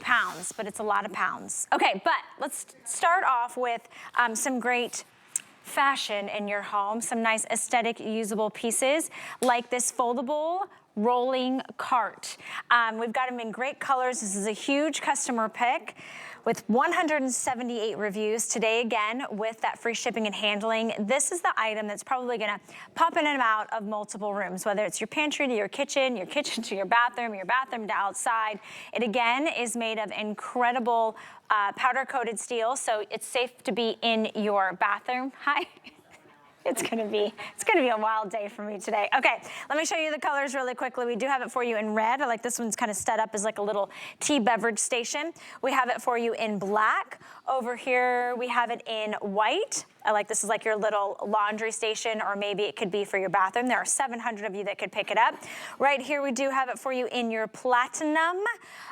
pounds, but it's a lot of pounds. Okay, but let's start off with some great fashion in your home, some nice aesthetic usable pieces like this foldable rolling cart. We've got them in great colors. This is a huge customer pick with 178 reviews today, again, with that free shipping and handling. This is the item that's probably gonna pop in and out of multiple rooms, whether it's your pantry to your kitchen to your bathroom to outside. It again is made of incredible powder-coated steel, so it's safe to be in your bathroom. Hi. It's gonna be a wild day for me today. Okay, let me show you the colors really quickly. We do have it for you in red. I like this one's kind of set up as like a little tea beverage station. We have it for you in black. Over here, we have it in white. I like this is like your little laundry station, or maybe it could be for your bathroom. There are 700 of you that could pick it up. Right here, we do have it for you in your platinum.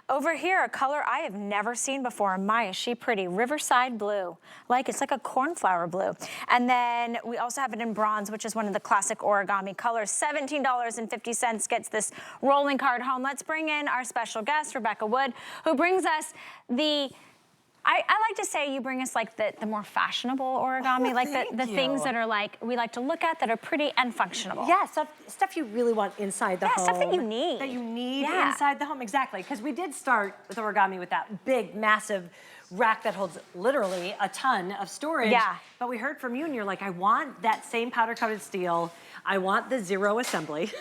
Over here, a color I have never seen before. My, is she pretty. Riverside blue. It's like a cornflower blue. And then we also have it in bronze, which is one of the classic origami colors. $17.50 gets this rolling cart home. Let's bring in our special guest, Rebecca Wood, who brings us the I like to say you bring us like the more fashionable origami, like the things that are like, we like to look at that are pretty and functional. Yeah, stuff you really want inside the home. Yeah, stuff that you need. That you need inside the home, exactly. Because we did start with origami with that big, massive rack that holds literally a ton of storage. Yeah. But we heard from you and you're like, I want that same powder-coated steel. I want the zero assembly.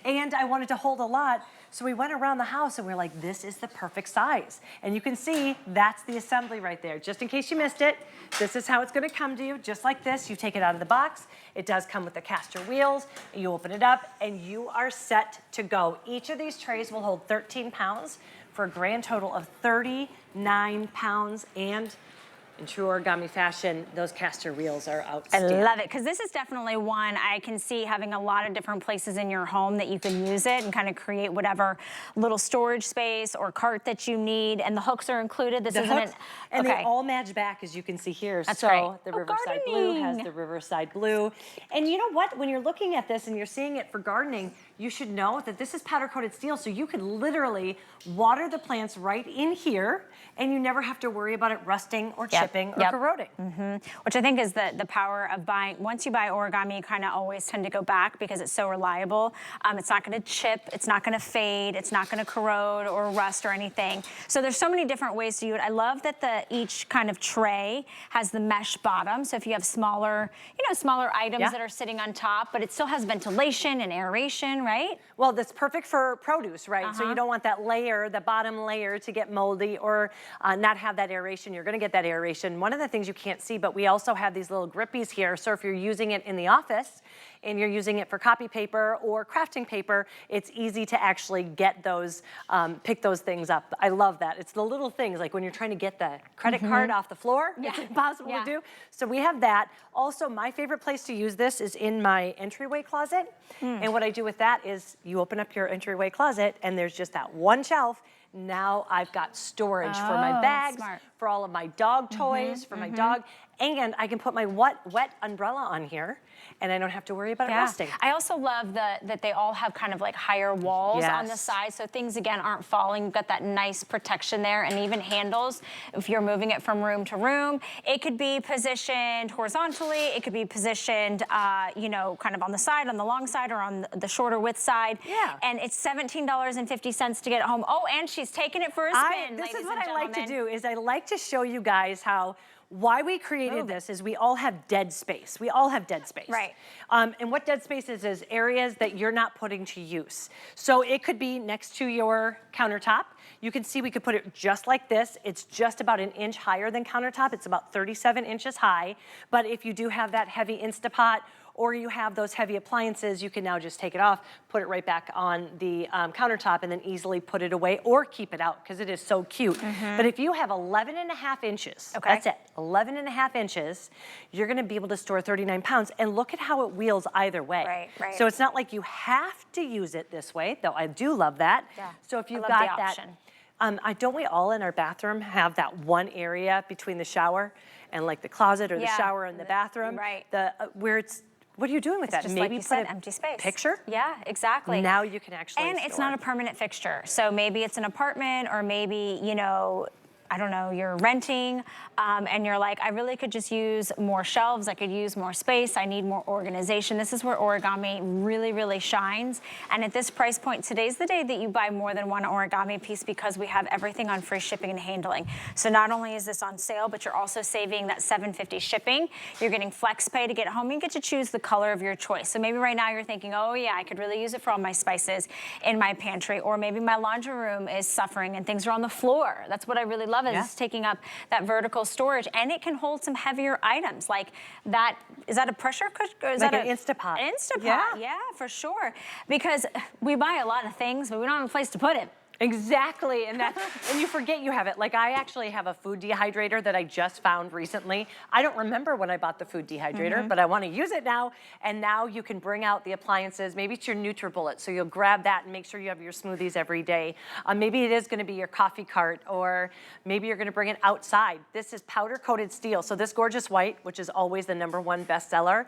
And I wanted to hold a lot. So we went around the house and we were like, this is the perfect size. And you can see that's the assembly right there. Just in case you missed it, this is how it's gonna come to you, just like this. You take it out of the box. It does come with the caster wheels. You open it up and you are set to go. Each of these trays will hold 13 pounds for a grand total of 39 pounds. And in true origami fashion, those caster wheels are outstanding. I love it, because this is definitely one I can see having a lot of different places in your home that you can use it and kind of create whatever little storage space or cart that you need. And the hooks are included. This isn't an, and they all match back, as you can see here. That's so great. The Riverside blue has the Riverside blue. And you know what? When you're looking at this and you're seeing it for gardening, you should know that this is powder-coated steel, so you could literally water the plants right in here, and you never have to worry about it rusting or chipping or corroding. Which I think is the power of buying. Once you buy origami, you kind of always tend to go back because it's so reliable. It's not going to chip, it's not going to fade, it's not going to corrode or rust or anything. So there's so many different ways to use it. I love that each kind of tray has the mesh bottom, so if you have smaller, smaller items that are sitting on top, but it still has ventilation and aeration, right? Well, that's perfect for produce, right? So you don't want that layer, the bottom layer, to get moldy or not have that aeration. You're gonna get that aeration. One of the things you can't see, but we also have these little grippies here. So if you're using it in the office and you're using it for copy paper or crafting paper, it's easy to actually get those, pick those things up. I love that. It's the little things, like when you're trying to get the credit card off the floor, it's impossible to do. So we have that. Also, my favorite place to use this is in my entryway closet. And what I do with that is you open up your entryway closet and there's just that one shelf. Now I've got storage for my bags, for all of my dog toys, for my dog, and I can put my wet umbrella on here, and I don't have to worry about it rusting. I also love that they all have kind of like higher walls on the side, so things again aren't falling. You've got that nice protection there, and even handles. If you're moving it from room to room, it could be positioned horizontally. It could be positioned, kind of on the side, on the long side, or on the shorter width side. And it's $17.50 to get it home. Oh, and she's taking it for a spin. This is what I like to do. Is I like to show you guys why we created this is we all have dead space. We all have dead space. Right. And what dead space is areas that you're not putting to use. So it could be next to your countertop. You can see we could put it just like this. It's just about an inch higher than countertop. It's about 37 inches high. But if you do have that heavy Instapot or you have those heavy appliances, you can now just take it off, put it right back on the countertop, and then easily put it away or keep it out because it is so cute. But if you have 11.5 inches, that's it, 11.5 inches, you're gonna be able to store 39 pounds. And look at how it wheels either way. Right. So it's not like you have to use it this way, though I do love that. So if you've got that, don't we all in our bathroom have that one area between the shower and like the closet or the shower and the bathroom? Where it's What are you doing with that? Just Maybe like you said, empty space. Picture? Yeah, exactly. Now you can actually And it's store. not a permanent fixture. So maybe it's an apartment, or maybe, you know, I don't know, you're renting and you're like, I really could just use more shelves. I could use more space. I need more organization. This is where Origami really, really shines. And at this price point, today's the day that you buy more than one Origami piece, because we have everything on free shipping and handling. So not only is this on sale, but you're also saving that $7.50 shipping. You're getting flex pay to get it home. You get to choose the color of your choice. So maybe right now you're thinking, oh yeah, I could really use it for all my spices in my pantry. Or maybe my laundry room is suffering and things are on the floor. That's what I really love, is it's taking up that vertical storage, and it can hold some heavier items like that. Is that a pressure cooker? Or is like that an Instapot? An Instapot, yeah, for sure. Because we buy a lot of things, but we don't have a place to put it. Exactly, and you forget you have it. Like, I actually have a food dehydrator that I just found recently. I don't remember when I bought the food dehydrator, but I want to use it now. And now you can bring out the appliances. Maybe it's your NutriBullet, so you'll grab that and make sure you have your smoothies every day. Maybe it is going to be your coffee cart, or maybe you're going to bring it outside. This is powder-coated steel, so this gorgeous white, which is always the #1 bestseller,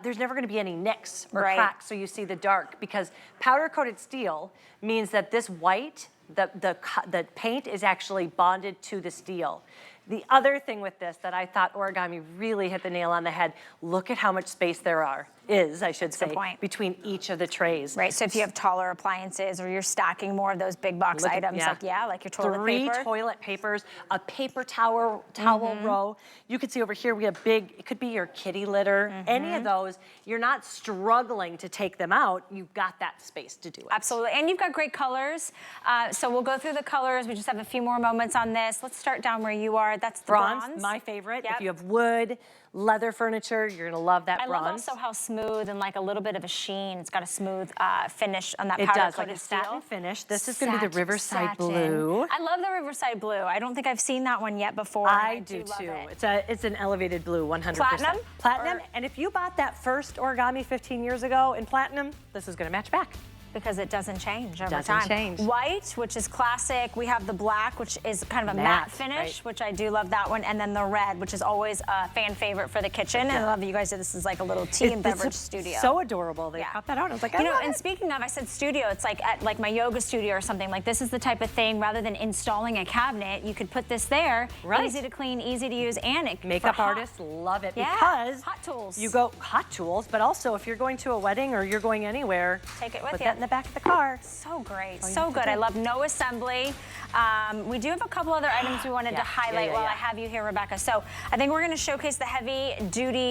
there's never going to be any nicks or cracks, so you see the dark, because powder-coated steel means that this white, the paint is actually bonded to the steel. The other thing with this that I thought Origami really hit the nail on the head, look at how much space there is, I should say, between each of the trays. Right, so if you have taller appliances, or you're stacking more of those big box items, like your toilet paper. 3 toilet papers, a paper towel row. You can see over here we have big, it could be your kitty litter, any of those. You're not struggling to take them out. You've got that space to do it. Absolutely, and you've got great colors. So we'll go through the colors. We just have a few more moments on this. Let's start down where you are. That's the bronze. My favorite. If you have wood, leather furniture, you're gonna love that bronze. I love also how smooth and like a little bit of a sheen. It's got a smooth finish on that powder powder-coated coated steel. steel. Satin finish. This is gonna be the Riverside Blue. I love the Riverside Blue. I don't think I've seen that one yet before. I do too. It's an elevated blue, 100%. Platinum? Platinum, and if you bought that first Origami 15 years ago in platinum, this is gonna match back. Because it doesn't change over time. Doesn't change. White, which is classic. We have the black, which is kind of a matte finish, which I do love that one. And then the red, which is always a fan favorite for the kitchen. And I love that you guys did this is like a little tea and beverage studio. So adorable. They popped that out. I was like, you know, and speaking of, I said studio, it's like at like my yoga studio or something. Like, this is the type of thing, rather than installing a cabinet, you could put this there. Easy to clean, easy to use, and it makeup artists love it because hot tools. You go hot tools, but also if you're going to a wedding or you're going anywhere, take it with you. Put that in the back of the car. So great, so good. I love no assembly. We do have a couple other items we wanted to highlight while I have you here, Rebecca. So I think we're going to showcase the heavy duty